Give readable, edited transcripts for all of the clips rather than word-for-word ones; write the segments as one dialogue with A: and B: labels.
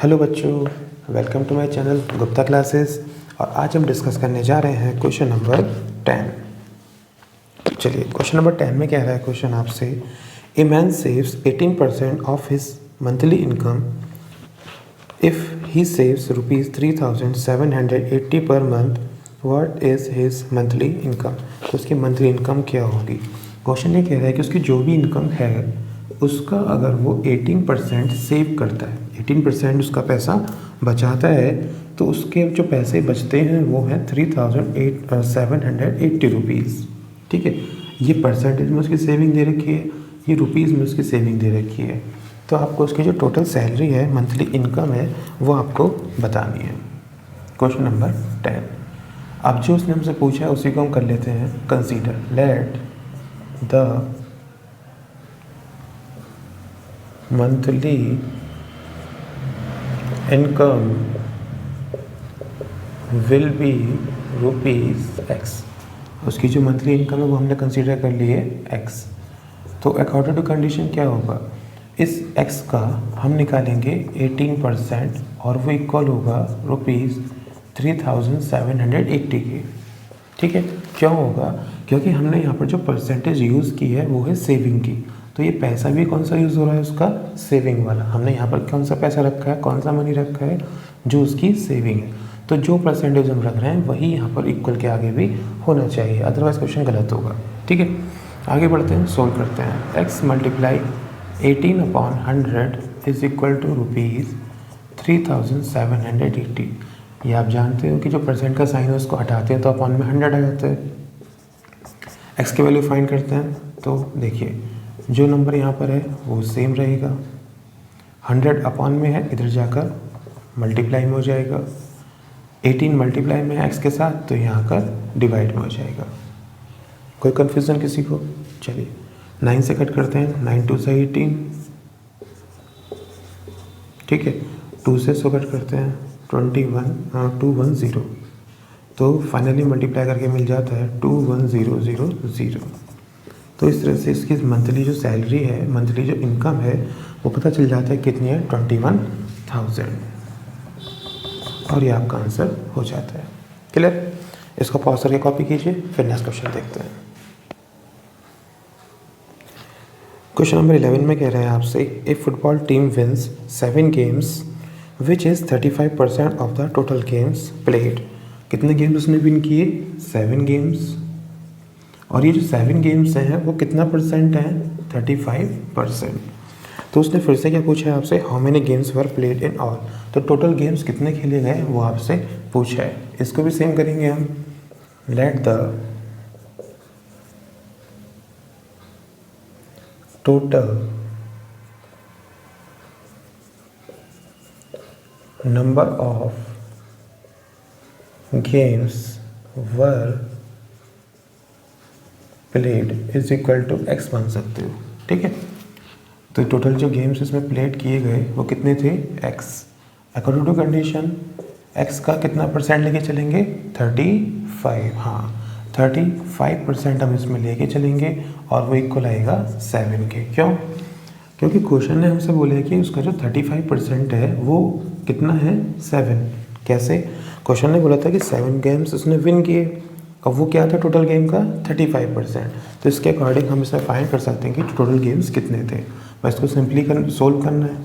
A: Hello बच्चों, welcome to my channel Gupta classes. और आज हम डिस्कस करने जा रहे हैं क्वेश्चन नंबर 10। चलिए, क्वेश्चन नंबर 10 में कह रहा है क्वेश्चन आपसे, a man saves 18% of his monthly income if he saves ₹3,780 per month, what is his monthly income. तो उसकी मंथली इनकम क्या होगी। क्वेश्चन ये कह रहा है कि उसकी जो भी इनकम है उसका अगर वो 18% सेव करता है, 18% उसका पैसा बचाता है, तो उसके जो पैसे बचते हैं वो है 3,780 रुपीज़। ठीक है, ये परसेंटेज में उसकी सेविंग दे रखी है, ये रुपीज़ में उसकी सेविंग दे रखी है। तो आपको उसकी जो टोटल सैलरी है, मंथली इनकम है, वो आपको बतानी है। Question number 10। अब जो उसने हमसे पूछा है उसी को हम कर लेते हैं consider. Let the monthly income will B ₹X। उसकी जो मंथली इनकम है वो हमने कंसीडर कर ली है X। तो अकॉर्डिंग टू कंडीशन क्या होगा, इस X का हम निकालेंगे 18% और वो इक्वल होगा ₹3,780 के। ठीक है, क्यों होगा, क्योंकि हमने यहाँ पर जो परसेंटेज यूज़ की है वो है सेविंग की। तो ये पैसा भी कौन सा यूज़ हो रहा है, उसका सेविंग वाला। हमने यहाँ पर कौन सा पैसा रखा है, कौन सा मनी रखा है, जो उसकी सेविंग है। तो जो परसेंटेज हम रख रहे हैं वही यहाँ पर इक्वल के आगे भी होना चाहिए, अदरवाइज क्वेश्चन गलत होगा। ठीक है, आगे बढ़ते हैं, सोल्व करते हैं। x multiply 18/100 is equal to ₹3,780। ये आप जानते हो कि जो परसेंट का साइन है उसको हटाते हैं तो अपॉन में 100 आ जाता है। x की वैल्यू फाइंड करते हैं, तो देखिए जो नंबर यहाँ पर है वो सेम रहेगा, 100 अपॉन में है, इधर जाकर मल्टीप्लाई में हो जाएगा। 18 मल्टीप्लाई में है x के साथ, तो यहाँ कर डिवाइड में हो जाएगा। कोई कन्फ्यूज़न किसी को। चलिए 9 से कट करते हैं, 9 2 से 18। ठीक है, 2 से 100 कट करते हैं, 210। तो फाइनली मल्टीप्लाई करके मिल जाता है 21000। तो इस तरह से इसकी मंथली जो सैलरी है, मंथली जो इनकम है, वो पता चल जाता है कितनी है, 21,000। और ये आपका आंसर हो जाता है। क्लियर। इसको पॉज करके कॉपी कीजिए, फिर नेक्स्ट क्वेश्चन देखते हैं। क्वेश्चन नंबर 11 में कह रहे हैं आपसे, a football team wins 7 games which is 35% of the total games played. कितने गेम्स उसने विन किए, 7 गेम्स। और ये जो 7 गेम्स हैं वो कितना परसेंट है, 35%। तो उसने फिर से क्या पूछा है आपसे, how many games were played in all. तो टोटल गेम्स कितने खेले गए वो आपसे पूछा है। इसको भी सेम करेंगे हम। Let the total number of games were played is equal to x मान सकते हो। ठीक है, तो टोटल जो गेम्स इसमें प्लेड किए गए वो कितने थे, x। According to condition x का कितना परसेंट लेके चलेंगे, 35। हाँ, 35% हम इसमें लेके चलेंगे और वो इक्वल आएगा 7 के। क्यों, क्योंकि क्वेश्चन ने हमसे बोला है कि उसका जो 35% है वो कितना है, 7। कैसे, क्वेश्चन ने बोला था कि 7 गेम्स उसने विन किए, अब वो क्या था टोटल गेम का, 35%। तो इसके अकॉर्डिंग हम इसमें फाइंड कर सकते हैं कि टोटल गेम्स कितने थे। बस इसको सिंपली सोल्व करना है,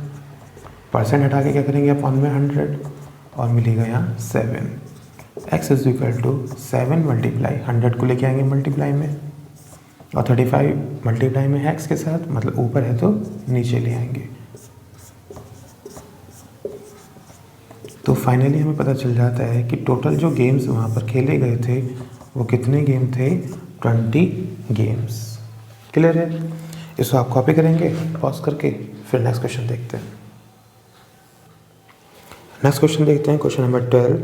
A: परसेंट हटा के क्या करेंगे, अपॉन में 100 और मिलेगा यहाँ 7। x is equal to 7 multiply 100 को लेके आएंगे मल्टीप्लाई में, और 35 मल्टीप्लाई में है x के साथ, मतलब ऊपर है तो नीचे ले आएंगे। तो फाइनली हमें पता चल जाता है कि टोटल जो गेम्स वहाँ पर खेले गए थे वो कितने गेम थे, 20 गेम्स। क्लियर है। इसको आप कॉपी करेंगे पॉज करके, फिर नेक्स्ट क्वेश्चन देखते हैं। नेक्स्ट क्वेश्चन देखते हैं, question number 12।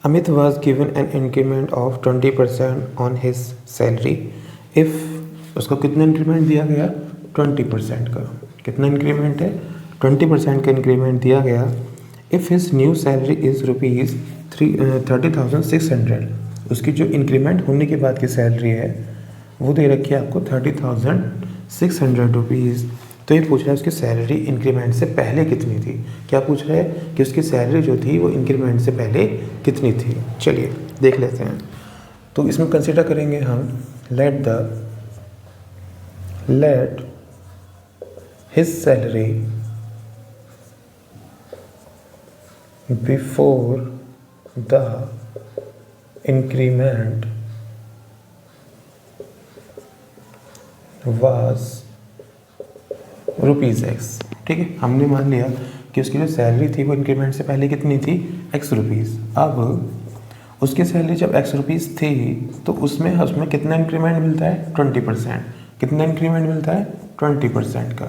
A: Amit was given an increment of 20% on his salary if. उसको कितना इंक्रीमेंट दिया गया, 20% का। कितना इंक्रीमेंट है, 20% का इंक्रीमेंट दिया गया। If his new salary is ₹30,600। उसकी जो इंक्रीमेंट होने के बाद की सैलरी है वो दे रखी है आपको 30,600 रुपीज़। तो ये पूछ रहा है उसकी सैलरी इंक्रीमेंट से पहले कितनी थी। क्या पूछ रहा है कि उसकी सैलरी जो थी वो इंक्रीमेंट से पहले कितनी थी। चलिए देख लेते हैं। तो इसमें कंसिडर करेंगे हम late his salary before the increment was ₹X। ठीक है, हमने मान लिया कि उसकी जो सैलरी थी वो इंक्रीमेंट से पहले कितनी थी, ₹X। अब उसकी सैलरी जब ₹X थी तो उसमें कितना इंक्रीमेंट मिलता है, 20%। कितना इंक्रीमेंट मिलता है, 20% का।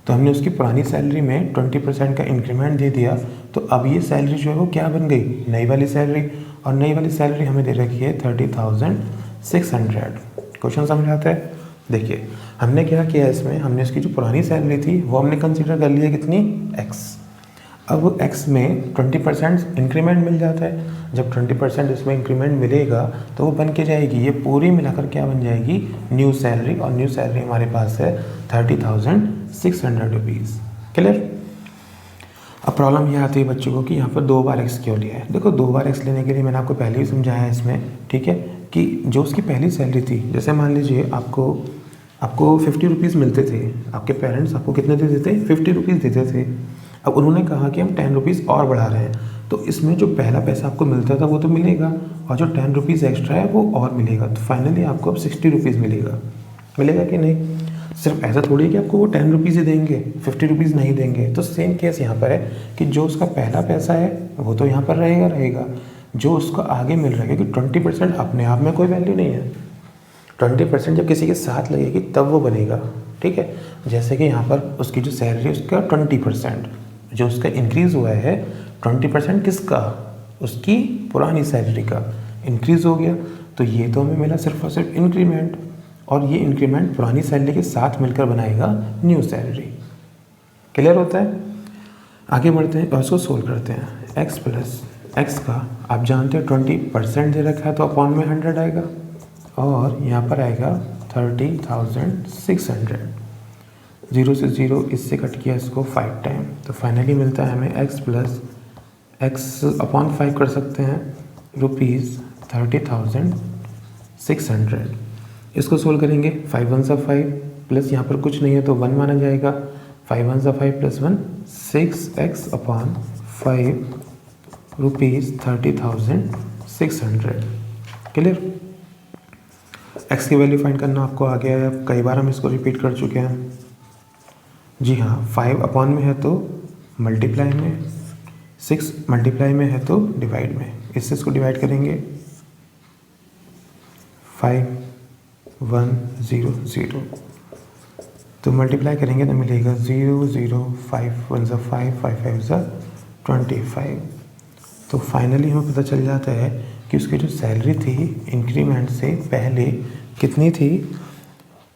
A: तो हमने उसकी पुरानी सैलरी में 20% का इंक्रीमेंट दे दिया। तो अब ये सैलरी जो है वो क्या बन गई, नई वाली सैलरी। और नई वाली सैलरी हमें दे रखी है 30,600। क्वेश्चन समझ आता है। देखिए हमने क्या किया, इसमें हमने इसकी जो पुरानी सैलरी थी वो हमने कंसीडर कर लिया कितनी, X। अब X में 20% इंक्रीमेंट मिल जाता है। जब 20% इसमें इंक्रीमेंट मिलेगा तो वो बन के जाएगी, ये पूरी मिलाकर क्या बन जाएगी, न्यू सैलरी। और न्यू सैलरी हमारे पास है ₹30,600। क्लियर। अब प्रॉब्लम ये आती है बच्चों को कि यहाँ पर 2 बार X क्यों लिया है। देखो 2 बार X लेने के लिए मैंने आपको पहले ही समझाया है इसमें, ठीक है, कि जो उसकी पहली सैलरी थी, जैसे मान लीजिए आपको ₹50 मिलते थे, आपके पेरेंट्स आपको कितने देते थे, ₹50 देते थे। अब उन्होंने कहा कि हम ₹10 और बढ़ा रहे हैं, तो इसमें जो पहला पैसा आपको मिलता था वो तो मिलेगा, और जो ₹10 एक्स्ट्रा है वो और मिलेगा। तो फाइनली आपको अब ₹60 मिलेगा कि नहीं। सिर्फ ऐसा थोड़ी है कि आपको वो ₹10 ही देंगे, ₹50 नहीं देंगे। तो सेम केस यहाँ पर है कि जो उसका पहला पैसा है वो तो यहाँ पर रहेगा, जो उसको आगे मिल रहा है, क्योंकि 20% अपने आप में कोई वैल्यू नहीं है। 20% जब किसी के साथ लगेगी तब वो बनेगा, ठीक है। जैसे कि यहाँ पर उसकी जो सैलरी है उसका 20%, जो उसका इंक्रीज़ हुआ है 20% किसका, उसकी पुरानी सैलरी का इंक्रीज़ हो गया। तो ये तो हमें मिला सिर्फ और सिर्फ इंक्रीमेंट, और ये इंक्रीमेंट पुरानी सैलरी के साथ मिलकर बनाएगा न्यू सैलरी। क्लियर होता है। आगे बढ़ते हैं और इसको सोल्व करते हैं। x प्लस एक्स का आप जानते हैं 20% दे रखा है तो अपॉन में 100 आएगा, और यहाँ पर आएगा 30,600। 0 से 0 इससे कट किया इसको 5 टाइम, तो फाइनली मिलता है हमें x प्लस एक्स अपॉन 5 कर सकते हैं ₹30,600। इसको सोल्व करेंगे, 5 1 सा 5 प्लस यहाँ पर कुछ नहीं है तो 1 माना जाएगा। 5 1 सा 5 plus 1 6x upon 5 ₹30,600। Clear. x की वैल्यू फाइंड करना आपको आ गया है, कई बार हम इसको रिपीट कर चुके हैं। जी हाँ, 5 अपॉन में है तो मल्टीप्लाई में, 6 मल्टीप्लाई में है तो डिवाइड में। इससे इसको डिवाइड करेंगे 5 1 0 0, तो मल्टीप्लाई करेंगे तो मिलेगा 0 0 5 1 सा 5 5 5 सा 25। तो फाइनली हमें पता चल जाता है कि उसकी जो सैलरी थी इंक्रीमेंट से पहले कितनी थी,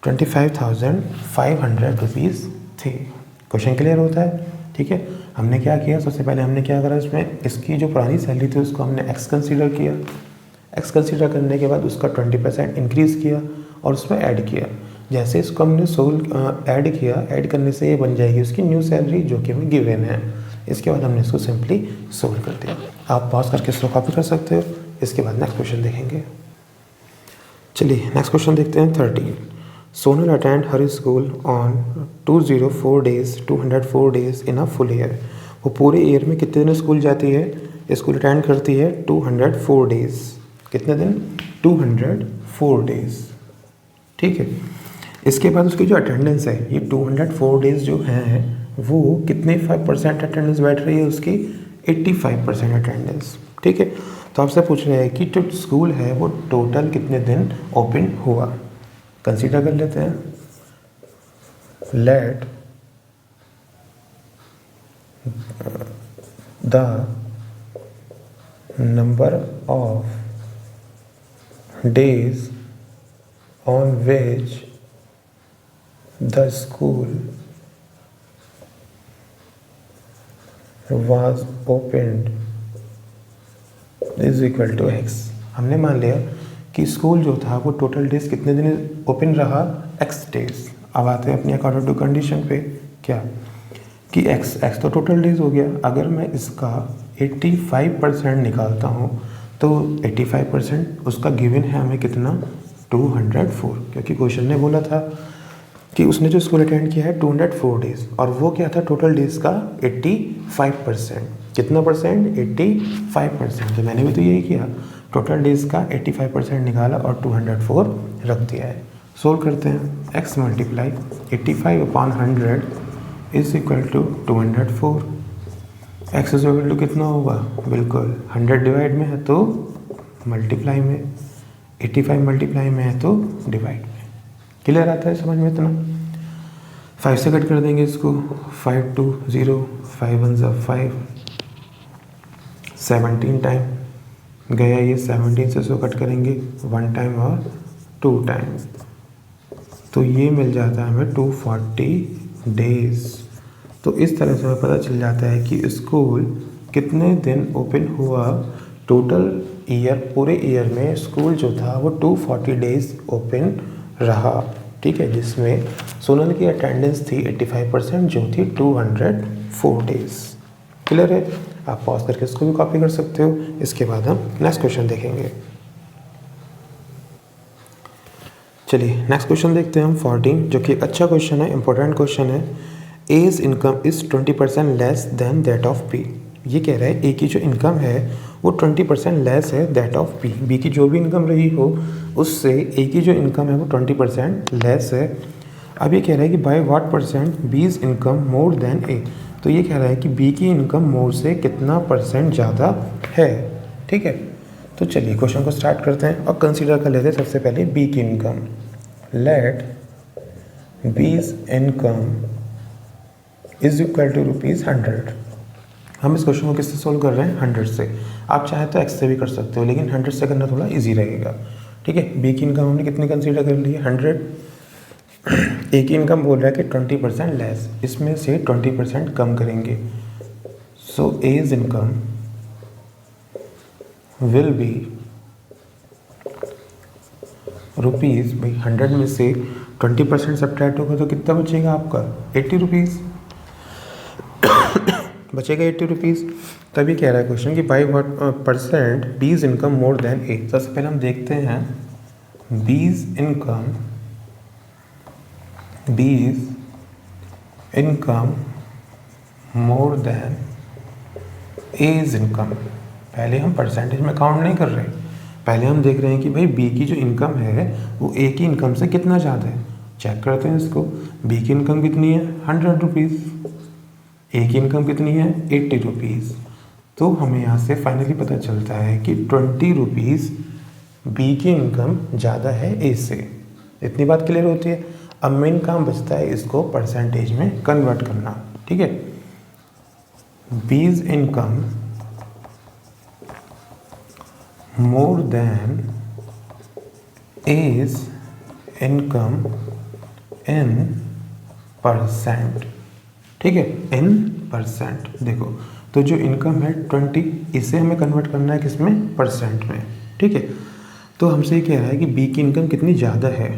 A: ₹25,500 थी। क्वेश्चन क्लियर होता है। ठीक है, हमने क्या किया, सबसे पहले हमने क्या करा, इसमें इसकी जो पुरानी सैलरी थी उसको हमने x कंसीडर किया। x कंसीडर करने के बाद उसका 20% इंक्रीज़ किया और उसमें ऐड किया। जैसे इसको हमने ऐड किया, ऐड करने से ये बन जाएगी उसकी न्यू सैलरी जो कि हमें गिवन है। इसके बाद हमने इसको सिंपली सोल्व कर दिया। आप पॉज करके इसको कॉपी कर सकते हो। इसके बाद नेक्स्ट क्वेश्चन देखेंगे। चलिए नेक्स्ट क्वेश्चन देखते हैं। 13 Sonal attend her school on 204 days in a full year. वो पूरे ईयर में कितने दिन स्कूल जाती है, स्कूल अटेंड करती है 204 डेज। कितने दिन, 204 डेज। ठीक है, इसके बाद उसकी जो अटेंडेंस है, ये 204 डेज जो हैं वो कितने 5% अटेंडेंस बैठ रही है उसकी, 85% अटेंडेंस। ठीक है, तो आपसे पूछ रहे हैं कि जो स्कूल है वो टोटल कितने दिन ओपन हुआ। कंसीडर कर लेते हैं। Let the number of days on which the school was opened is equal to x। हमने मान लिया कि स्कूल जो था वो टोटल डेज कितने दिन ओपन रहा, x डेज। अब आते हैं अपनी अकॉर्डिंग टू कंडीशन पे। क्या कि x तो टोटल डेज हो गया। अगर मैं इसका 85% निकालता हूँ तो 85% उसका गिवन है हमें कितना 204, क्योंकि क्वेश्चन ने बोला था कि उसने जो स्कूल अटेंड किया है 204 डेज और वो क्या था टोटल डेज का 85%। कितना परसेंट? 85%। तो मैंने भी तो यही किया, टोटल डेज का 85% निकाला और 204 रख दिया है। सोल्व करते हैं। x multiply 85/100 is equal to 204। x is equal to कितना होगा? बिल्कुल 100 डिवाइड में है तो मल्टीप्लाई में, 85 मल्टीप्लाई में है तो डिवाइड में। क्लियर आता है समझ में इतना? 5 से कट कर देंगे इसको, 5 2 0, 5 1 5, 17 टाइम गया ये, 17 से इसको कट करेंगे 1 टाइम और 2 टाइम, तो ये मिल जाता है हमें 240 डेज। तो इस तरह से हमें पता चल जाता है कि स्कूल कितने दिन ओपन हुआ। टोटल ईयर, पूरे ईयर में स्कूल जो था वो 240 डेज ओपन रहा, ठीक है, जिसमें सोनल की अटेंडेंस थी 85% जो थी 204 डेज। क्लियर है? आप पॉज करके इसको भी कॉपी कर सकते हो। इसके बाद हम नेक्स्ट क्वेश्चन देखेंगे। चलिए नेक्स्ट क्वेश्चन देखते हैं हम 14, जो कि अच्छा क्वेश्चन है, इंपॉर्टेंट क्वेश्चन है। A's income is 20% less than that of B. ये कह रहा है ए की जो इनकम है वो 20% लेस है दैट ऑफ बी। बी की जो भी इनकम रही हो उससे ए की जो इनकम है वो 20% लेस है। अब ये कह रहा है कि by what percent B is income more than A. तो ये कह रहा है कि बी की इनकम मोर से कितना परसेंट ज़्यादा है, ठीक है। तो चलिए क्वेश्चन को स्टार्ट करते हैं और कंसीडर कर लेते हैं सबसे पहले बी की इनकम। Let B's income is equal to ₹100। हम इस क्वेश्चन को किससे सोल्व कर रहे हैं? 100 से। आप चाहे तो x से भी कर सकते हो, लेकिन 100 से करना थोड़ा इजी रहेगा, ठीक है। बी की इनकम हमने कितनी कंसीडर कर ली है? 100। ए की इनकम बोल रहा है कि 20% लेस, इसमें से 20% कम करेंगे। So A's income will be rupees, भाई 100 में से 20% सब्ट्रैक्ट होगा तो कितना बचेगा आपका? 80 रुपीज़ बचेगा, 80 रुपीज़। तभी कह रहा है क्वेश्चन कि by what percent B's income more than A. सबसे पहले हम देखते हैं B's income more than A's income. पहले हम परसेंटेज में काउंट नहीं कर रहे, पहले हम देख रहे हैं कि भाई बी की जो इनकम है वो ए की इनकम से कितना ज़्यादा है। चेक करते हैं इसको। बी की इनकम कितनी है? 100 रुपीज़। ए की इनकम कितनी है? 80 रुपीज़। तो हमें यहाँ से फाइनली पता चलता है कि 20 रुपीज़ बी की इनकम ज़्यादा है ए से। इतनी बात क्लियर होती है। अब मेन काम बचता है इसको परसेंटेज में कन्वर्ट करना, ठीक है। B's income more than A's income in percent, ठीक है, इन परसेंट। देखो तो जो इनकम है 20, इसे हमें कन्वर्ट करना है किसमें? परसेंट में, ठीक है। तो हमसे ये कह रहा है कि बी की इनकम कितनी ज़्यादा है,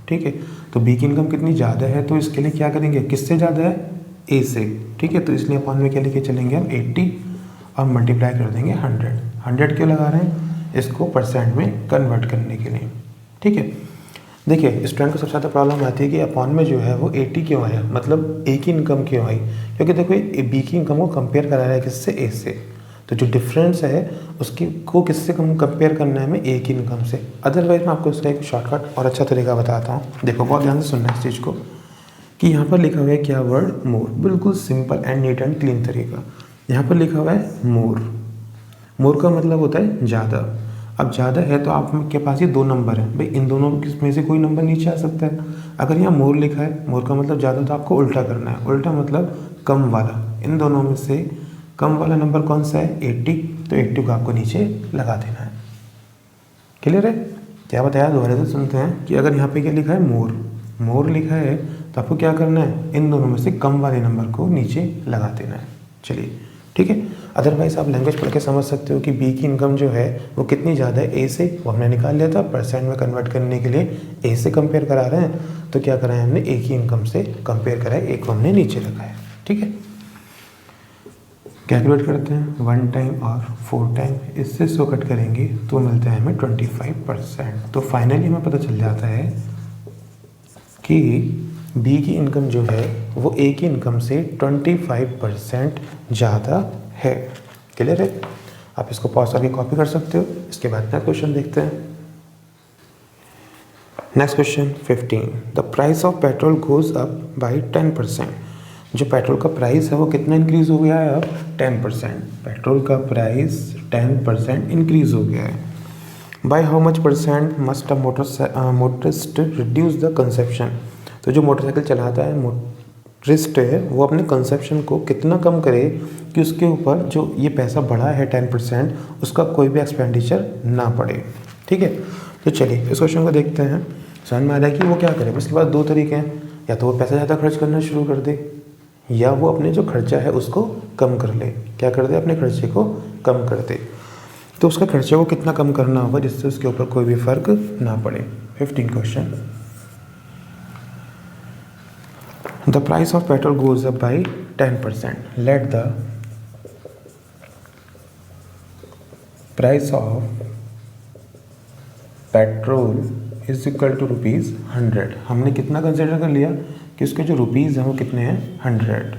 A: ठीक है। तो बी की इनकम कितनी ज़्यादा है तो इसके लिए क्या करेंगे? किससे ज़्यादा है? ए से, ठीक है। तो इसलिए अपन में क्या लेके चलेंगे हम? 80 और मल्टीप्लाई कर देंगे 100। 100 क्यों लगा रहे हैं? इसको परसेंट में कन्वर्ट करने के लिए, ठीक है। देखिए स्टूडेंट को सबसे ज़्यादा प्रॉब्लम आती है कि अपॉन में जो है वो 80 क्यों आया, मतलब ए की इनकम क्यों आई, क्योंकि देखो बी की इनकम को कंपेयर करा रहा है किससे? ए से। तो जो डिफरेंस है उसकी को किससे कंपेयर करना है हमें? ए की इनकम से। अदरवाइज मैं आपको उसका एक शॉर्टकट और अच्छा तरीका बताता हूँ। देखो बहुत ध्यान से सुनना इस चीज़ को कि यहाँ पर लिखा हुआ है क्या वर्ड? मोर। बिल्कुल simple and neat and clean तरीका। यहाँ पर लिखा हुआ है मोर। मोर का मतलब होता है ज़्यादा। अब ज़्यादा है तो आपके पास ये 2 नंबर हैं, भाई इन दोनों में से कोई नंबर नीचे आ सकता है। अगर यहाँ मोर लिखा है, मोर का मतलब ज़्यादा, तो आपको उल्टा करना है। उल्टा मतलब कम वाला। इन दोनों में से कम वाला नंबर कौन सा है? 80। तो 80 को आपको नीचे लगा देना है। क्लियर है? क्या बताया? दोबारा से सुनते हैं कि अगर यहाँ पे क्या लिखा है? मोर। मोर लिखा है तो आपको क्या करना है? इन दोनों में से कम वाले नंबर को नीचे लगा देना है। चलिए ठीक है। अदरवाइज आप लैंग्वेज पढ़ के समझ सकते हो कि बी की इनकम जो है वो कितनी ज़्यादा है ए से, वो हमने निकाल लिया था। परसेंट में कन्वर्ट करने के लिए ए से कंपेयर करा रहे हैं, तो क्या करा है हमने ए की इनकम से कंपेयर करा है, ए को हमने नीचे रखा है। ठीक है, कैलकुलेट करते हैं 1 टाइम और 4 टाइम, इससे 100 कट करेंगे तो मिलता है हमें 25%। तो फाइनली हमें पता चल जाता है कि बी की इनकम जो है वो ए की इनकम से 25% ज़्यादा है। क्लियर है? आप इसको पॉज करके कॉपी कर सकते हो। इसके बाद नेक्स्ट क्वेश्चन देखते हैं। Next question 15, the price of petrol goes up by 10%। जो पेट्रोल का प्राइस है वो कितना इंक्रीज हो गया है अब? 10%। पेट्रोल का प्राइस 10% इंक्रीज हो गया है। By how much percent must a motorist reduce the consumption. तो जो मोटरसाइकिल चलाता है, मोटरिस्ट है, वो अपने कंजप्शन को कितना कम करे कि उसके ऊपर जो ये पैसा बढ़ा है 10%, उसका कोई भी एक्सपेंडिचर ना पड़े। ठीक है, तो चलिए इस क्वेश्चन को देखते हैं। समझ में आ रहा है कि वो क्या करे। उसके बाद 2 तरीके हैं, या तो वो पैसा ज़्यादा खर्च करना शुरू कर दे, या वो अपने जो खर्चा है उसको कम कर ले। क्या कर दे? अपने खर्चे को कम कर दे। तो उसका खर्चे को कितना कम करना होगा जिससे उसके ऊपर कोई भी फर्क ना पड़े। 15 question, the price of petrol goes up by 10%। Let the price of petrol is equal to ₹100। हमने कितना कंसिडर कर लिया कि उसके जो रुपीज़ हैं वो कितने हैं? 100।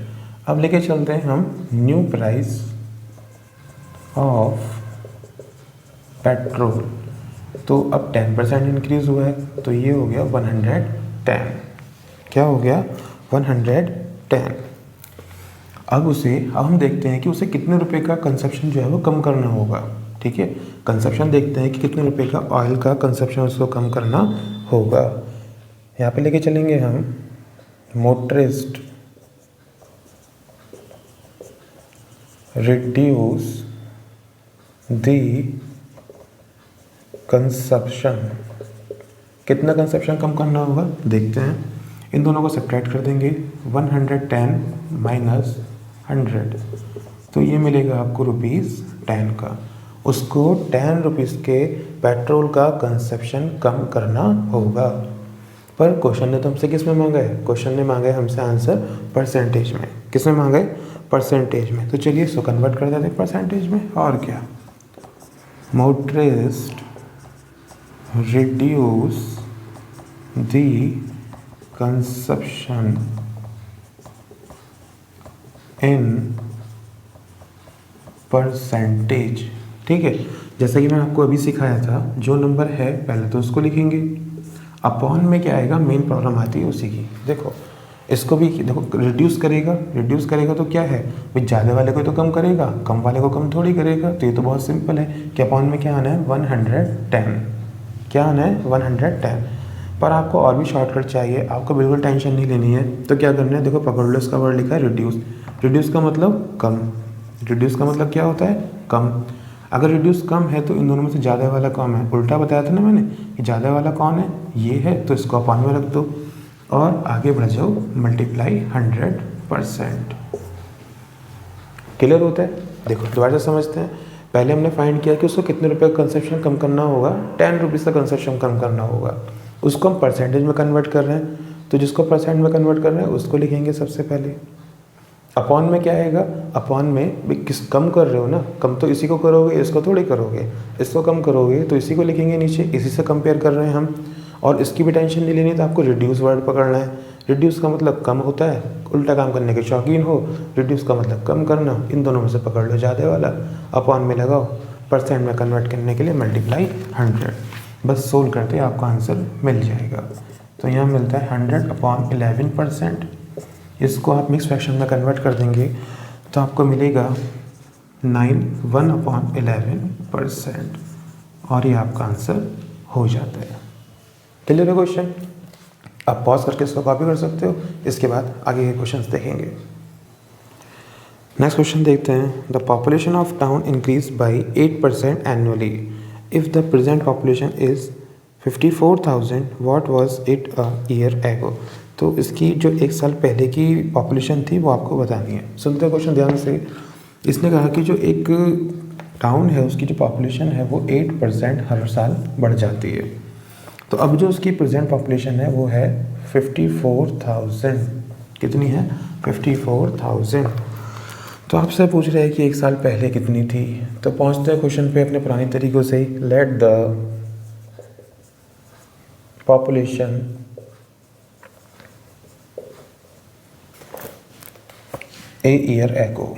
A: अब लेके चलते हैं हम न्यू प्राइस ऑफ पेट्रोल। तो अब 10% इंक्रीज हुआ है, तो ये हो गया 110। क्या हो गया? 110। अब हम देखते हैं कि उसे कितने रुपए का कंजप्शन जो है वो कम करना होगा। ठीक है, कंजप्शन देखते हैं कि कितने रुपए का ऑयल का कंजप्शन उसको कम करना होगा। यहाँ पे लेके चलेंगे हम मोटरिस्ट रिड्यूस द कंजप्शन। कितना कंजप्शन कम करना होगा देखते हैं। इन दोनों को सब्ट्रैक्ट कर देंगे, 110 माइनस 100, तो ये मिलेगा आपको ₹10 का। उसको 10 रुपीज़ के पेट्रोल का कंजप्शन कम करना होगा। पर क्वेश्चन ने तो हमसे किस में मांगा है? क्वेश्चन ने मांगा है हमसे आंसर परसेंटेज में। किस में मांगा है? परसेंटेज में। तो चलिए इसको कन्वर्ट कर देते हैं परसेंटेज में। और क्या, motorist reduce the consumption in percentage. ठीक है, जैसा कि मैं आपको अभी सिखाया था, जो नंबर है पहले तो उसको लिखेंगे, अपॉन में क्या आएगा? मेन प्रॉब्लम आती है उसी की। देखो इसको भी देखो, रिड्यूस करेगा तो क्या है भाई, ज़्यादा वाले को तो कम करेगा, कम वाले को कम थोड़ी करेगा। तो ये तो बहुत सिंपल है कि अपॉन में क्या आना है? 110। क्या आना है? 110। पर आपको और भी शॉर्टकट चाहिए, आपको बिल्कुल टेंशन नहीं लेनी है। तो क्या करना है? देखो पकड़ लो, इसका वर्ड लिखा है रिड्यूस। रिड्यूस का मतलब कम। रिड्यूस का मतलब क्या होता है? कम। अगर रिड्यूस कम है तो इन दोनों में से ज़्यादा वाला कम है। उल्टा बताया था ना मैंने कि ज़्यादा वाला कौन है? ये है, तो इसको अपॉन में रख दो और आगे बढ़ जाओ, मल्टीप्लाई 100%। क्लियर होता है? देखो दोबारा से समझते हैं। पहले हमने फाइंड किया कि उसको कितने रुपए का कंजप्शन कम करना होगा? 10 रुपीज़ का कंजप्शन कम करना होगा। उसको हम परसेंटेज में कन्वर्ट कर रहे हैं, तो जिसको परसेंट में कन्वर्ट कर रहे हैं उसको लिखेंगे सबसे पहले। अपॉन में क्या आएगा? अपॉन में भी किस कम कर रहे हो ना, कम तो इसी को करोगे, इसको थोड़ी करोगे। इसको कम करोगे तो इसी को लिखेंगे नीचे, इसी से कंपेयर कर रहे हैं हम। और इसकी भी टेंशन नहीं लेनी, तो आपको रिड्यूस वर्ड पकड़ना है। रिड्यूस का मतलब कम होता है, उल्टा काम करने के शौकीन हो, रिड्यूस का मतलब कम करना। इन दोनों में से पकड़ लो ज़्यादा वाला, अपॉन में लगाओ, परसेंट में कन्वर्ट करने के लिए मल्टीप्लाई 100। बस सोल्व करते आपको आंसर मिल जाएगा। तो यहाँ मिलता है 100/11%। इसको आप मिक्स फ्रैक्शन में कन्वर्ट कर देंगे तो आपको मिलेगा 1/11%, और ये आपका आंसर हो जाता है। क्लियर है क्वेश्चन? आप पॉज करके इसको कॉपी कर सकते हो। इसके बाद आगे के क्वेश्चंस देखेंगे। नेक्स्ट क्वेश्चन देखते हैं। The population of town increase by 8% annually if the present population is 54,000, what was it a year ago. तो इसकी जो 1 साल पहले की पॉपुलेशन थी वो आपको बतानी है। सुनते हैं क्वेश्चन ध्यान से। इसने कहा कि जो एक टाउन है उसकी जो पॉपुलेशन है वो 8% हर साल बढ़ जाती है। तो अब जो उसकी प्रेजेंट पॉपुलेशन है वो है 54,000। कितनी है? 54,000। तो आपसे पूछ रहे हैं कि एक साल पहले कितनी थी। तो पहुंचते हैं क्वेश्चन पे अपने पुराने तरीक़ों से ही। Let the population a year ago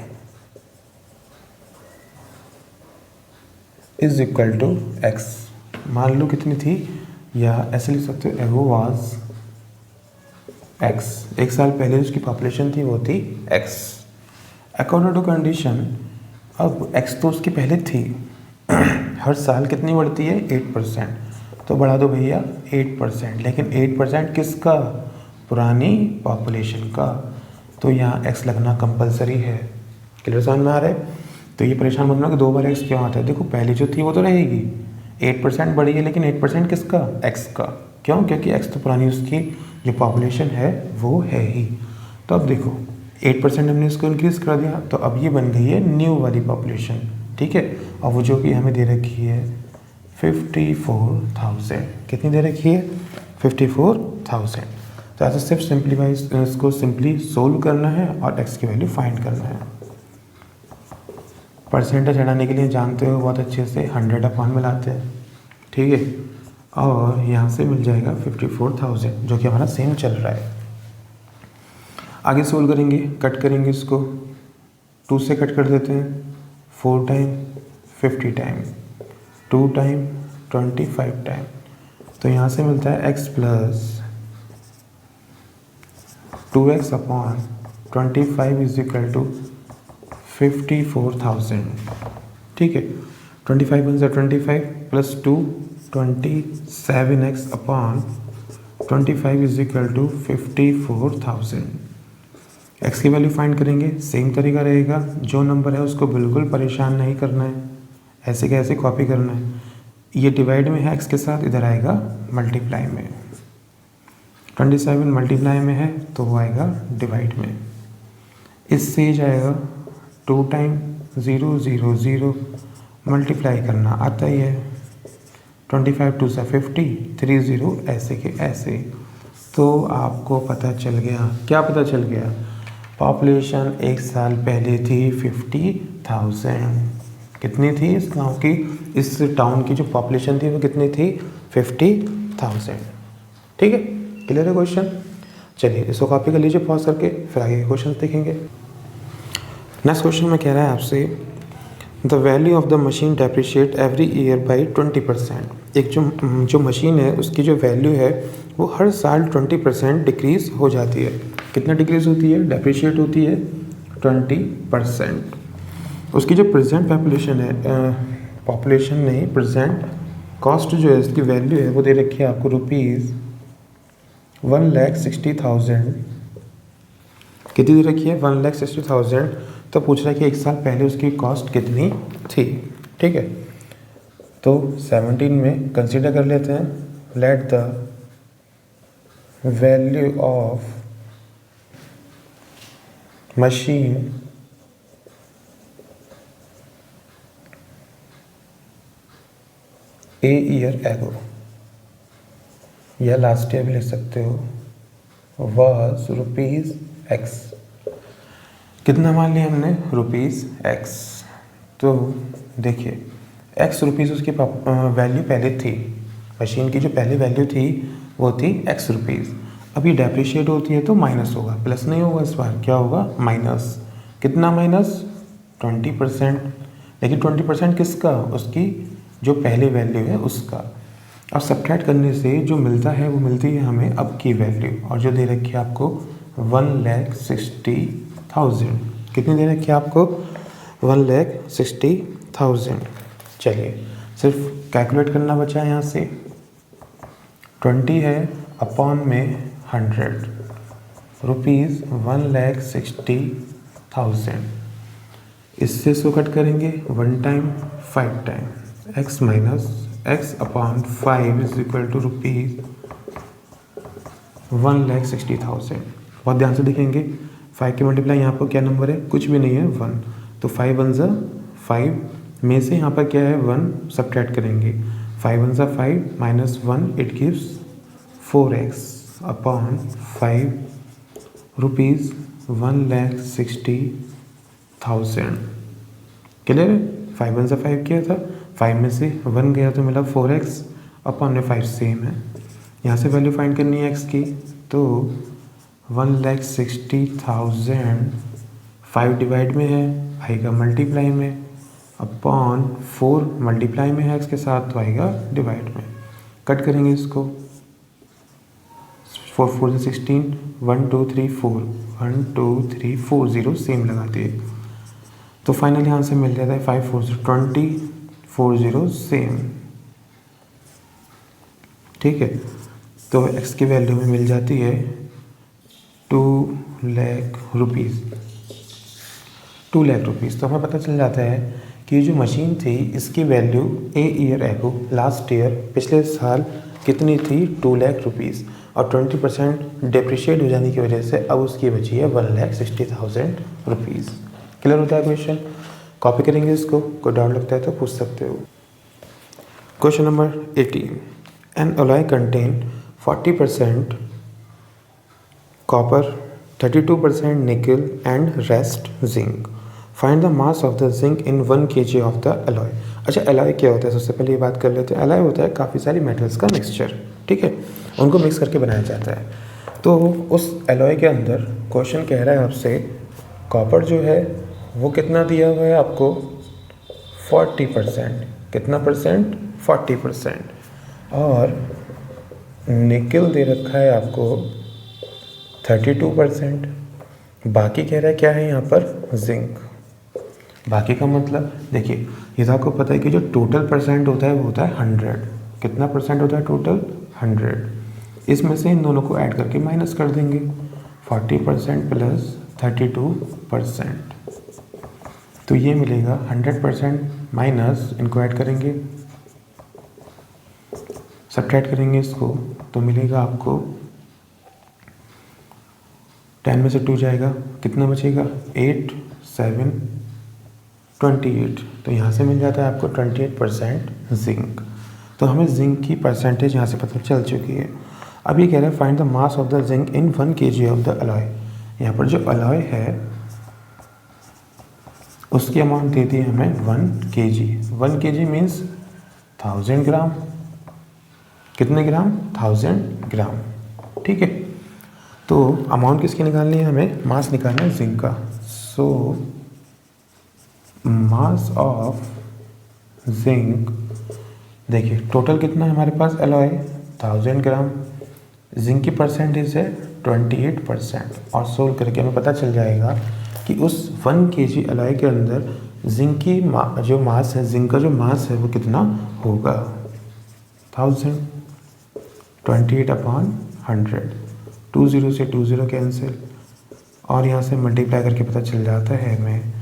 A: is equal to X. मान लो कितनी थी, या ऐसे लिख सकते हो एगो वाज एक्स। एक साल पहले उसकी पॉपुलेशन थी वो थी एक्स। अकॉर्डिंग टू कंडीशन, अब एक्स तो उसकी पहले थी हर साल कितनी बढ़ती है? 8%। तो बढ़ा दो भैया 8%। लेकिन 8% किसका? पुरानी पॉपुलेशन का। तो यहाँ एक्स लगना कंपलसरी है। क्लियर समझ में आ रहा है? तो ये परेशान मत होना कि 2 बार एक्स क्यों आता है। देखो पहले जो थी वो तो रहेगी, 8% बढ़ी है, लेकिन 8% किसका? एक्स का। क्यों? क्योंकि एक्स तो पुरानी उसकी जो पॉपुलेशन है वो है ही। तो अब देखो 8% हमने इसको इंक्रीज़ कर दिया, तो अब ये बन गई है न्यू वाली पॉपुलेशन। ठीक है। और वो जो कि हमें दे रखी है 54,000। कितनी दे रखी है? 54,000। तो ऐसे सिर्फ सिंप्लीफाइज इसको सिंपली सोल्व करना है और एक्स की वैल्यू फाइंड करना है। परसेंटेज हटाने के लिए जानते हो बहुत अच्छे से 100/100 मिलाते हैं। ठीक है। और यहाँ से मिल जाएगा 54,000 जो कि हमारा सेम चल रहा है। आगे सोल्व करेंगे, कट करेंगे इसको, 2 से कट कर देते हैं। 4 टाइम 50 टाइम, 2 टाइम 25 टाइम। तो यहाँ से मिलता है x plus 2x upon 25 is equal to 54,000। ठीक है। 25 × 25 plus 2 27x upon 25 is equal to 54,000। X की वैल्यू फाइंड करेंगे, सेम तरीका रहेगा। जो नंबर है उसको बिल्कुल परेशान नहीं करना है, ऐसे कैसे कॉपी करना है। ये डिवाइड में है एक्स के साथ, इधर आएगा मल्टीप्लाई में। 27 मल्टीप्लाई में है तो वो आएगा डिवाइड में। इससे जाएगा 2 टाइम 0 0 0 मल्टीप्लाई करना आता ही है। 25 2 से 50, 3 0 ऐसे के ऐसे। तो आपको पता चल गया, क्या पता चल गया? पॉपुलेशन एक साल पहले थी 50,000। कितनी थी इस गांव की, इस टाउन की जो पॉपुलेशन थी वो कितनी थी? 50,000। ठीक है। क्लियर है क्वेश्चन? चलिए इसको कॉपी कर लीजिए पॉज करके, फिर आगे के क्वेश्चन देखेंगे। नेक्स्ट क्वेश्चन में कह रहा है आपसे the value of the machine depreciate every year by 20%। एक जो मशीन है उसकी जो वैल्यू है वो हर साल 20% डिक्रीज़ हो जाती है। कितना डिक्रीज़ होती है? डेप्रिशिएट होती है 20%। उसकी जो प्रेजेंट पॉपुलेशन है, पॉपुलेशन नहीं प्रेजेंट कॉस्ट जो है इसकी वैल्यू है वो दे रखी है आपको ₹1,60,000। कितनी दे रखी है? 1,60,000। तो पूछ रहा है कि एक साल पहले उसकी कॉस्ट कितनी थी। ठीक है। तो 17 में कंसीडर कर लेते हैं। Let the value of machine A year एगो, या लास्ट ईयर भी लिख सकते हो, वाज ₹X। कितना मान लिया हमने? ₹X। तो देखिए X रुपीज़ उसकी वैल्यू पहले थी, मशीन की जो पहले वैल्यू थी वो थी X रुपीज़। अब ये डेप्रिशिएट होती है तो माइनस होगा, प्लस नहीं होगा इस बार। क्या होगा? माइनस। कितना माइनस? 20%। लेकिन 20% किसका? उसकी जो पहले वैल्यू है उसका। अब सब्ट्रैक्ट करने से जो मिलता है वो मिलती है हमें अब की वैल्यू, और जो दे रखी है आपको 1,60,000। कितनी दे रखी है आपको? 1,60,000। चलिए सिर्फ कैलकुलेट करना बचा है यहाँ से। 20 है अपॉन में 100, ₹1,60,000। इससे इसको कट करेंगे 1 time 5 time, x minus x upon 5 is equal to ₹1,60,000। बहुत ध्यान से देखेंगे, 5 की मल्टीप्लाई यहाँ पर क्या नंबर है? कुछ भी नहीं है, 1। तो 5 वन ज़ा 5 में से यहाँ पर क्या है 1 सब्ट्रैक्ट करेंगे, 5 वन ज़ा 5 minus 1 it gives 4x upon 5 rupees 1,60,000। Clear है? 5 वन ज़ा 5 किया था, 5 में से 1 गया तो मिला 4x अपॉन में 5 सेम है। यहाँ से वैल्यू फाइंड करनी है x की, तो 1,60,000 5 डिवाइड में है, आएगा मल्टीप्लाई में, अपॉन 4 मल्टीप्लाई में है x के साथ तो आएगा डिवाइड में। कट करेंगे इसको, 4 4 से 16, 1 2 3 4, 1 2 3 4 0 सेम लगा दिए, तो फाइनल यहाँ से मिल जाता है 5 4 से 20, 4 0 सेम। ठीक है, तो x की वैल्यू में मिल जाती है 2 लाख रुपीज़। 2 लाख रुपीज़, तो हमें पता चल जाता है कि जो मशीन थी इसकी वैल्यू ए ईयर एगो लास्ट ईयर पिछले साल कितनी थी 2 लाख रुपीज़, और 20% डिप्रिशिएट हो जाने की वजह से अब उसकी बची है 1,60,000 रुपीज़। क्लियर होता है क्वेश्चन? कॉपी करेंगे इसको, कोई डाउट लगता है तो पूछ सकते हो। Question number 18, an alloy contain 40% copper, 32% nickel and rest zinc. Find the mass of the zinc in 1 kg of the alloy. अच्छा, alloy क्या होता है? सबसे पहले ये बात कर लेते हैं। alloy होता है काफ़ी सारी मेटल्स का मिक्सचर, ठीक है, उनको मिक्स करके बनाया जाता है। तो उस alloy के अंदर क्वेश्चन कह रहा है आपसे कॉपर जो है वो कितना दिया हुआ है आपको 40%, कितना परसेंट 40%, और निकल दे रखा है आपको 32%, बाकी कह रहा है क्या है यहाँ पर जिंक। बाकी का मतलब देखिए, ये तो आपको पता है कि जो टोटल परसेंट होता है वो होता है 100। कितना परसेंट होता है टोटल? 100। इसमें से इन दोनों को ऐड करके माइनस कर देंगे, 40% प्लस 32%, तो ये मिलेगा 100% माइनस, इनको ऐड करेंगे, सब्ट्रैक्ट करेंगे इसको, तो मिलेगा आपको 10 में से 2 जाएगा, कितना बचेगा 8 7 28, तो यहाँ से मिल जाता है आपको 28% जिंक। तो हमें जिंक की परसेंटेज यहाँ से पता चल चुकी है। अब ये कह रहे हैं find the mass of the zinc in 1 kg of the alloy. यहाँ पर जो अलॉय है उसकी अमाउंट देती है हमें 1 kg। 1 kg मीन्स 1000 ग्राम। कितने ग्राम? 1000 ग्राम। ठीक है, तो अमाउंट किसकी निकालनी है? हमें मास निकालना है जिंक का। सो मास ऑफ जिंक, देखिए टोटल कितना है हमारे पास अलॉय 1000 ग्राम, जिंक की परसेंटेज है 28%, और सोल्व करके हमें पता चल जाएगा कि उस 1 kg अलॉय के अंदर जिंक की जो मास है, जिंक का जो मास है वो कितना होगा 1000, 28/100, 20 से 20 कैंसिल, और यहाँ से मल्टीप्लाई करके पता चल जाता है हमें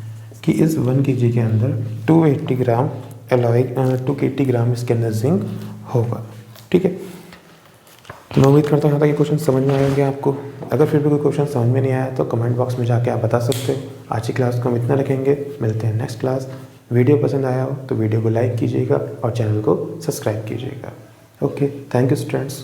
A: कि इस 1 kg के अंदर 280 ग्राम अलॉय 280 ग्राम इसके अंदर जिंक होगा। ठीक है, तो मैं उम्मीद करता हूँ यहाँ तक ये क्वेश्चन समझ में आएंगे आपको। अगर फिर भी कोई क्वेश्चन समझ में नहीं आया तो कमेंट बॉक्स में जाके आप बता सकते हो। आज की क्लास को हम इतना रखेंगे, मिलते हैं नेक्स्ट क्लास। वीडियो पसंद आया हो तो वीडियो को लाइक कीजिएगा और चैनल को सब्सक्राइब कीजिएगा। Okay, thank you students.